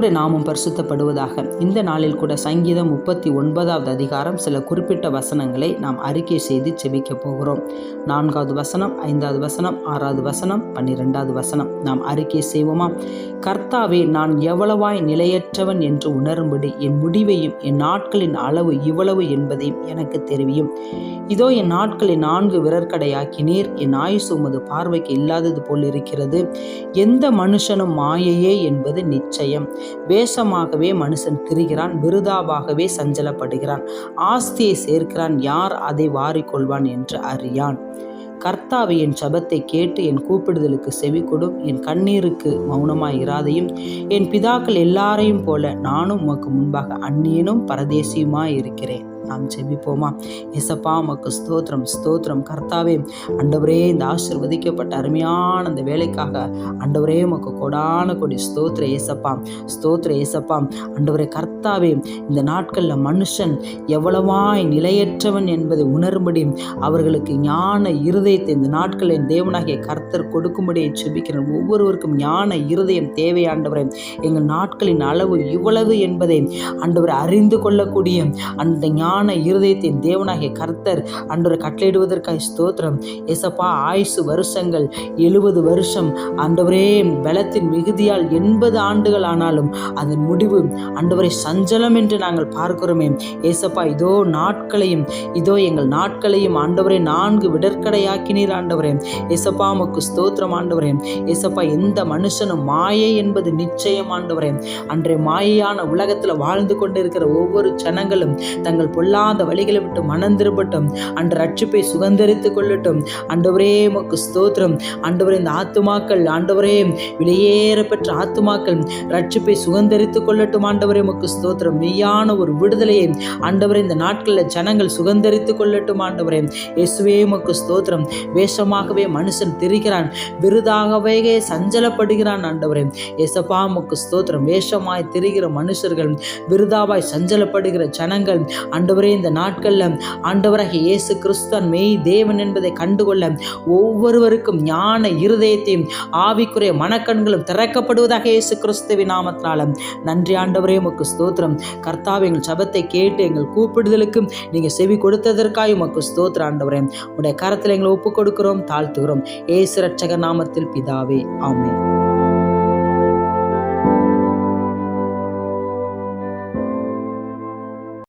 கர்த்தருடைய நாமம் பரிசுத்தப்படுவதாக. இந்த நாளில் கூட சங்கீதம் 39வது அதிகாரம் சில குறிப்பிட்ட வசனங்களை நாம் அறிக்கை செய்து செபிக்க போகிறோம். 4வது வசனம், 5வது வசனம், 6வது வசனம், 12வது வசனம் நாம் அறிக்கை செய்வோமா? கர்த்தாவே, நான் எவ்வளவாய் நிலையற்றவன் என்று உணரும்படி என் முடிவையும் என் நாட்களின் அளவு இவ்வளவு என்பதையும் எனக்கு தெரிவியும். இதோ என் நாட்களை 4 விரற்கடையாக்கினீர். என் ஆயுசு உமது பார்வைக்கு இல்லாதது போல் இருக்கிறது. எந்த மனுஷனும் மாயையே என்பது நிச்சயம். வேஷமாகவே மனுஷன் திரிகிறான், விருதாவாகவே சஞ்சலப்படுகிறான். ஆஸ்தியை சேர்க்கிறான், யார் அதை வாரிக்கொள்வான் என்று அறியான். கர்த்தாவே, என் ஜெபத்தை கேட்டு என் கூப்பிடுதலுக்கு செவி கொடும். என் கண்ணீருக்கு மௌனமாய் இராதையும். என் பிதாக்கள் எல்லாரையும் போல நானும் உமக்கு முன்பாக அந்நியனும் பரதேசியுமாய் இருக்கிறேன். நாம் ஜெபிப்போமா? ஏசப்பா, உமக்கு ஸ்தோத்திரம் ஸ்தோத்திரம். கர்த்தாவே, ஆண்டவரே, இந்த ஆசீர்வதிக்கப்பட்ட அருமையான அந்த வேலைக்காக ஆண்டவரே உமக்கு கொடான கொடி ஸ்தோத்திர ஏசப்பா, ஸ்தோத்திர ஏசப்பா. ஆண்டவரே கர்த்தாவே, இந்த நாட்களில் மனுஷன் எவ்வளவாய் நிலையற்றவன் என்பதை உணரும்படி அவர்களுக்கு ஞான இருதயத்தை இந்த நாட்களில் தேவனாகிய கர்த்தர் கொடுக்கும்படி ஜெபிக்கிறேன். ஒவ்வொருவருக்கும் ஞான இருதயம் தேவை ஆண்டவரே. எங்கள் நாட்களின் அளவு இவ்வளவு என்பதை ஆண்டவரை அறிந்து கொள்ளக்கூடிய அந்த ஞான இருதயத்தின் தேவனாகிய கர்த்தர் ஆண்டவரை கட்டளையிடுவதற்காக ஸ்தோத்திரம் ஏசப்பா. ஆயுசு வருஷங்கள் 70 வருஷம் ஆண்டவரே, பலத்தின் மிகுதியால் 80 ஆண்டுகள் ஆனாலும் அதன் முடிவு ஆண்டவரை சஞ்சலம் என்று நாங்கள் பார்க்கிறோமே ஏசப்பா. இதோ நாட்களையும், இதோ எங்கள் நாட்களையும் ஆண்டவரை 4 விடற்கடையாக்கினீர் ஆண்டவரே ஏசப்பா. உமக்கு ஸ்தோத்திரம் ஆண்டவரே ஏசப்பா. எந்த மனுஷனும் மாயை என்பது நிச்சயம் ஆண்டவரே. அன்றைய மாயையான உலகத்தில் வாழ்ந்து கொண்டிருக்கிற ஒவ்வொரு ஜனங்களும் தங்கள் பொல்லாத வழிகளை விட்டு மனம் திரும்பட்டும். அன்று ரட்சிப்பை சுதந்தரித்துக் கொள்ளட்டும் ஆண்டவரே. உமக்கு ஸ்தோத்திரம் ஆண்டவரே. இந்த ஆத்துமாக்கள் ஆண்டவரே, வெளியேற பெற்ற ஆத்துமாக்கள் ரட்சிப்பை சுதந்தரித்துக் கொள்ளட்டும் ஆண்டவரே. உமக்கு ஸ்தோத்திரம். மெய்யான ஒரு விடுதலையை ஆண்டவரே இந்த நாட்களில் ஜனங்கள் சுதந்தரித்துக் கொள்ளட்டும் ஆண்டவரே இயேசுவே. உமக்கு ஸ்தோத்திரம். வேஷமாகவே மனுஷன் திரிகிறான், விருதாகவே சஞ்சலப்படுகிறான் ஆண்டவரே ஏசப்பா. உமக்கு ஸ்தோத்திரம். வேஷமாய் திரிகிற மனுஷர்கள், விருதாவாய் சஞ்சலப்படுகிற ஜனங்கள் ஆண்டவரே, இந்த நாட்களில் ஆண்டவராகிய இயேசு கிறிஸ்துவின் மெய் தேவன் என்பதை கண்டுகொள்ள ஒவ்வொருவருக்கும் ஞான இருதயத்தையும் ஆவிக்குரிய மனக்கண்களும் திறக்கப்படுவதாக இயேசு கிறிஸ்துவின் நாமத்தினால. நன்றி ஆண்டவரே, உமக்கு ஸ்தோத்திரம். கர்த்தாவே, எங்கள் ஜெபத்தை கேட்டு எங்கள் கூப்பிடுதலுக்கு நீங்கள் செவி கொடுத்ததற்காக உமக்கு ஸ்தோத்திரம் ஆண்டவரே. உடைய கரத்தில் எங்களை ஒப்புக் கொடுக்கிறோம், தாழ்த்துகிறோம். இயேசு ரட்சகர் நாமத்தில் பிதாவே, ஆமென்.